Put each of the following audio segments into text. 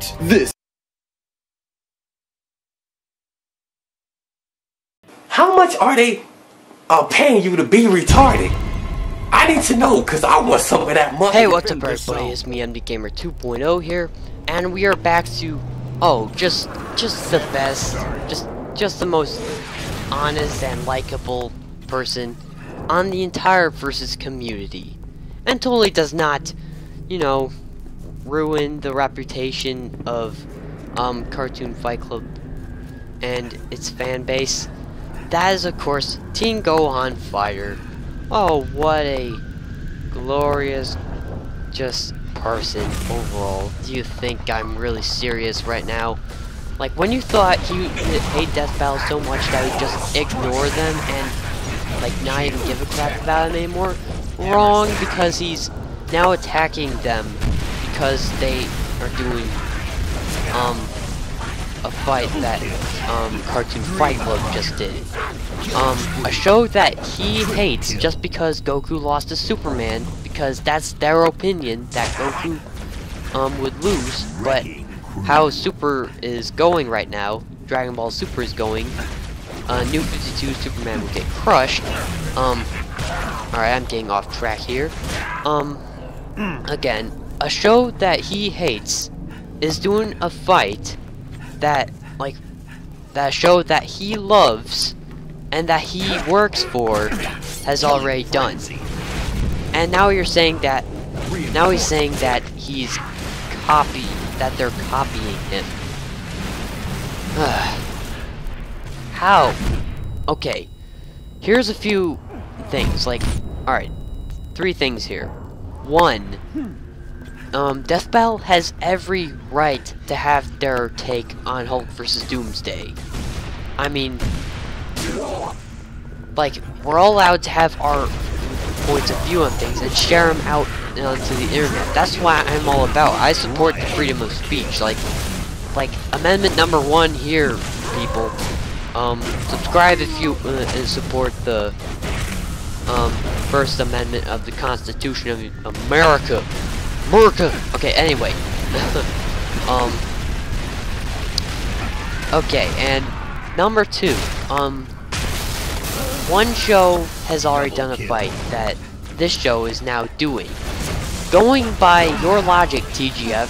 Watch this. How much are they paying you to be retarded? I need to know, cause I want some of that money. Hey, what's up everybody, it's me, MD Gamer 2.0 here, and we are back to, just the best, just the most honest and likable person on the entire Versus community, and totally does not, you know, ruin the reputation of, Cartoon Fight Club and its fan base. That is, of course, Teen Gohan Fighter. Oh, what a glorious, just person overall. Do you think I'm really serious right now? Like, when you thought he would hate Death Battle so much that he would just ignore them and, like, not even give a crap about him anymore? Wrong, because he's now attacking them because they are doing, a fight that Cartoon Fight Club just did. A show that he hates just because Goku lost to Superman, because that's their opinion that Goku would lose. But how Super is going right now, Dragon Ball Super is going, New 52 Superman will get crushed. Alright, I'm getting off track here. Again, a show that he hates is doing a fight that, like, that show that he loves and that he works for has already done. And now you're saying that, now he's saying that he's that they're copying him. How? Okay, here's a few things, like, alright, 3 things here. 1, Death Battle has every right to have their take on Hulk vs. Doomsday. I mean, like, we're all allowed to have our points of view on things and share them out onto the internet. That's what I'm all about. I support the freedom of speech. Like Amendment number 1 here, people. Subscribe if you support the First Amendment of the Constitution of America. Okay, anyway. Okay, and number 2, one show has already done a fight that this show is now doing. Going by your logic, TGF,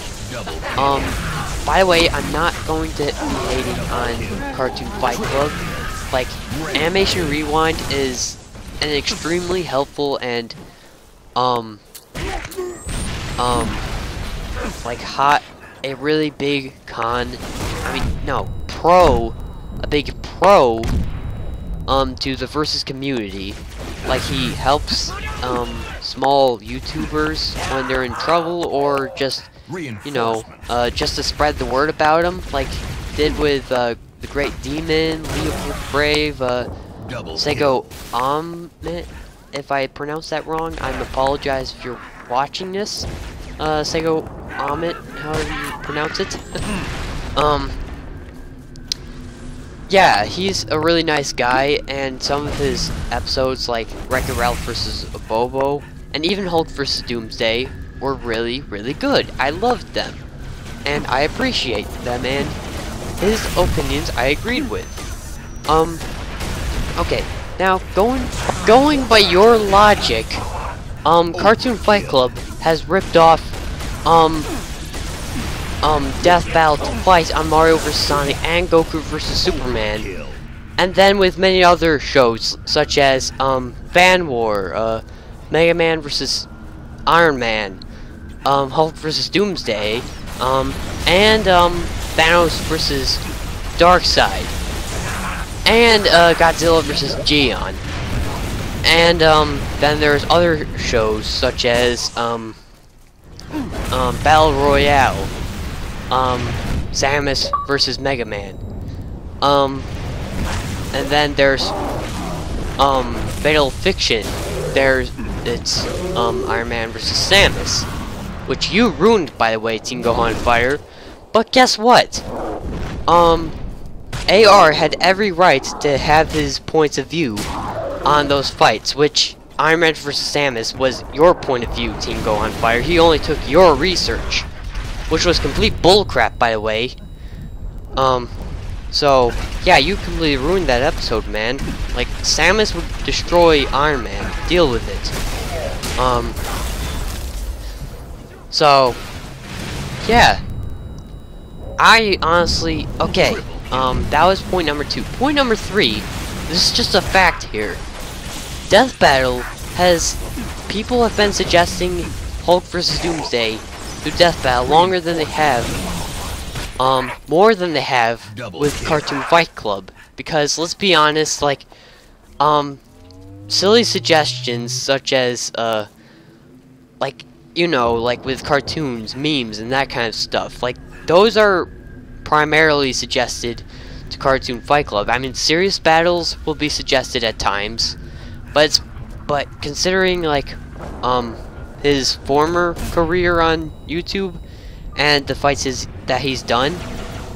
by the way, I'm not going to be hating on Cartoon Fight Club. Like, Animation Rewind is an extremely helpful and, like, a really big a big pro, to the Versus community. Like, he helps, small YouTubers when they're in trouble, or just, you know, just to spread the word about them, like did with, the Great Demon, Leopold Brave, Sego Amit. If I pronounced that wrong, I apologize if you're watching this. Sego Amit, however you pronounce it. Yeah, he's a really nice guy, and some of his episodes, like Wreck-It Ralph vs. Bobo, and even Hulk vs. Doomsday, were really, really good. I loved them, and I appreciate them, and his opinions I agreed with. Okay, now, going by your logic, Cartoon Fight Club has ripped off, Death Battle twice on Mario vs. Sonic and Goku vs. Superman, and then with many other shows such as Fan War, Mega Man vs. Iron Man, Hulk vs. Doomsday, and Thanos vs. Darkseid, and Godzilla vs. Gion, and then there's other shows such as Battle Royale, Samus vs. Mega Man, and then there's Fatal Fiction. It's Iron Man vs. Samus, which you ruined, by the way, Team Gohan Fire. But guess what? AR had every right to have his points of view on those fights, which Iron Man vs. Samus was your point of view, Team Gohan Fire. He only took your research. which was complete bullcrap, by the way. So yeah, you completely ruined that episode, man. Like, Samus would destroy Iron Man. Deal with it. So yeah, I honestly, okay. That was point number 2. Point number 3. This is just a fact here. Death Battle has, people have been suggesting Hulk vs. Doomsday to Death Battle longer than they have, more than they have with Cartoon Fight Club. Because let's be honest, like, silly suggestions such as, like, you know, like with cartoons, memes, and that kind of stuff, like, those are primarily suggested to Cartoon Fight Club. I mean, serious battles will be suggested at times, but considering, like, his former career on YouTube and the fights that he's done,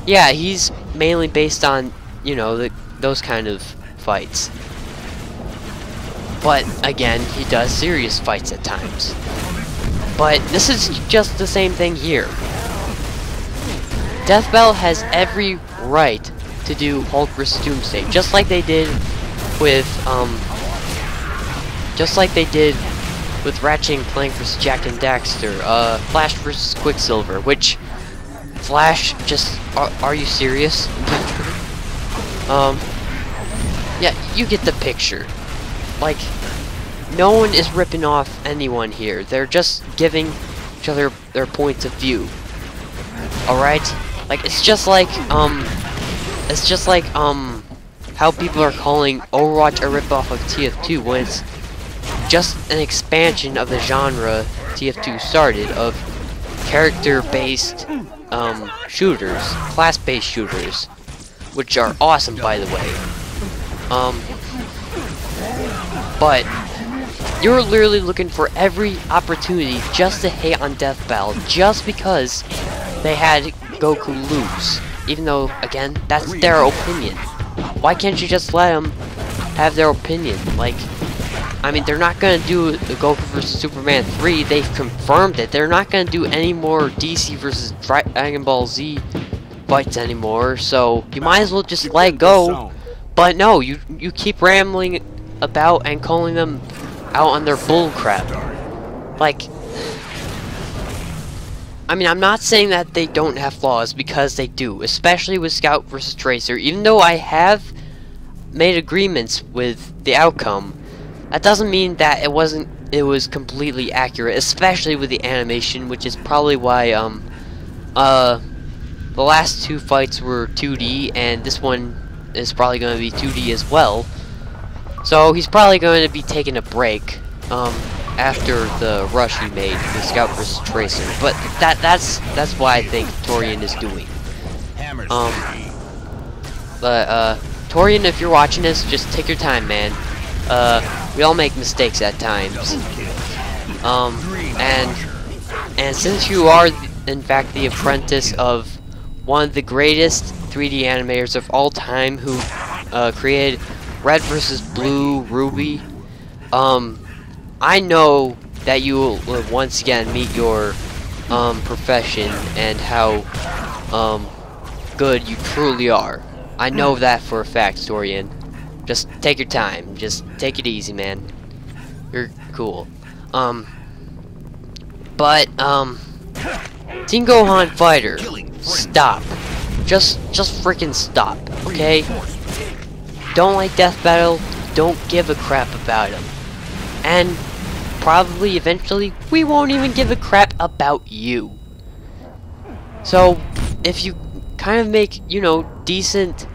yeah, he's mainly based on, you know, those kind of fights. But again, he does serious fights at times. But this is just the same thing here. Death Battle has every right to do Hulk vs. Doomsday, just like they did with Ratchet and Clank vs. Jack and Daxter, Flash vs. Quicksilver, which Flash just, are you serious? Yeah, you get the picture. Like, no one is ripping off anyone here. They're just giving each other their points of view. Alright? Like, it's just like how people are calling Overwatch a ripoff of TF2 when it's just an expansion of the genre TF2 started, of character-based shooters, class-based shooters, which are awesome, by the way. But you're literally looking for every opportunity just to hate on Death Battle, just because they had Goku lose. Even though, again, that's their opinion. Why can't you just let them have their opinion? Like, I mean, they're not gonna do the Goku vs. Superman 3. They've confirmed it. They're not gonna do any more DC vs. Dragon Ball Z fights anymore. So you might as well just let it go. But no, you keep rambling about and calling them out on their bullcrap. Like, I mean, I'm not saying that they don't have flaws, because they do, especially with Scout vs. Tracer. Even though I have made agreements with the outcome, that doesn't mean that it was completely accurate, especially with the animation, which is probably why the last 2 fights were 2D, and this one is probably going to be 2D as well. So he's probably going to be taking a break after the rush he made with Scout vs. Tracer. But that's what I think Torian is doing. Torian, if you're watching this, just take your time, man. We all make mistakes at times. And since you are in fact the apprentice of one of the greatest 3D animators of all time, who created Red vs. Blue Ruby, I know that you will once again meet your profession and how good you truly are. I know that for a fact, Torian. Just take your time. Just take it easy, man. You're cool. Team Gohan Fighter, stop. Just freaking stop, okay? Don't like Death Battle. Don't give a crap about him. And probably eventually we won't even give a crap about you. So if you kind of make, you know, decent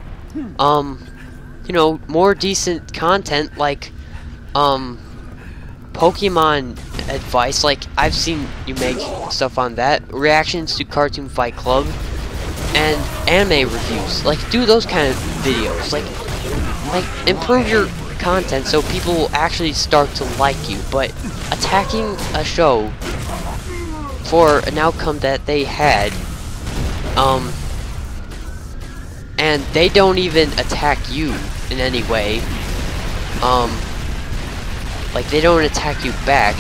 you know, more decent content, like Pokemon advice, like I've seen you make stuff on that, reactions to Cartoon Fight Club, and anime reviews, like do those kind of videos, like improve your content so people will actually start to like you. But attacking a show for an outcome that they had, and they don't even attack you in any way, like they don't attack you back,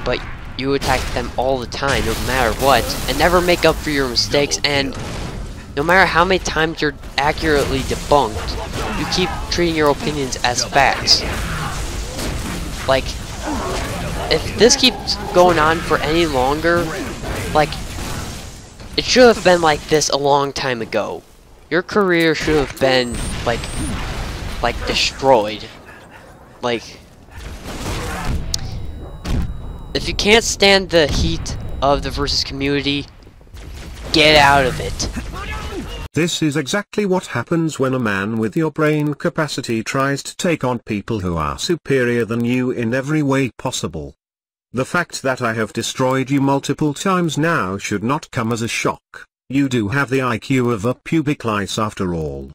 but you attack them all the time, no matter what, and never make up for your mistakes, and no matter how many times you're accurately debunked, you keep treating your opinions as facts. Like, if this keeps going on for any longer, like, it should have been like this a long time ago. Your career should have been, like destroyed. Like, if you can't stand the heat of the versus community, get out of it. This is exactly what happens when a man with your brain capacity tries to take on people who are superior than you in every way possible. The fact that I have destroyed you multiple times now should not come as a shock. You do have the IQ of a pubic lice after all.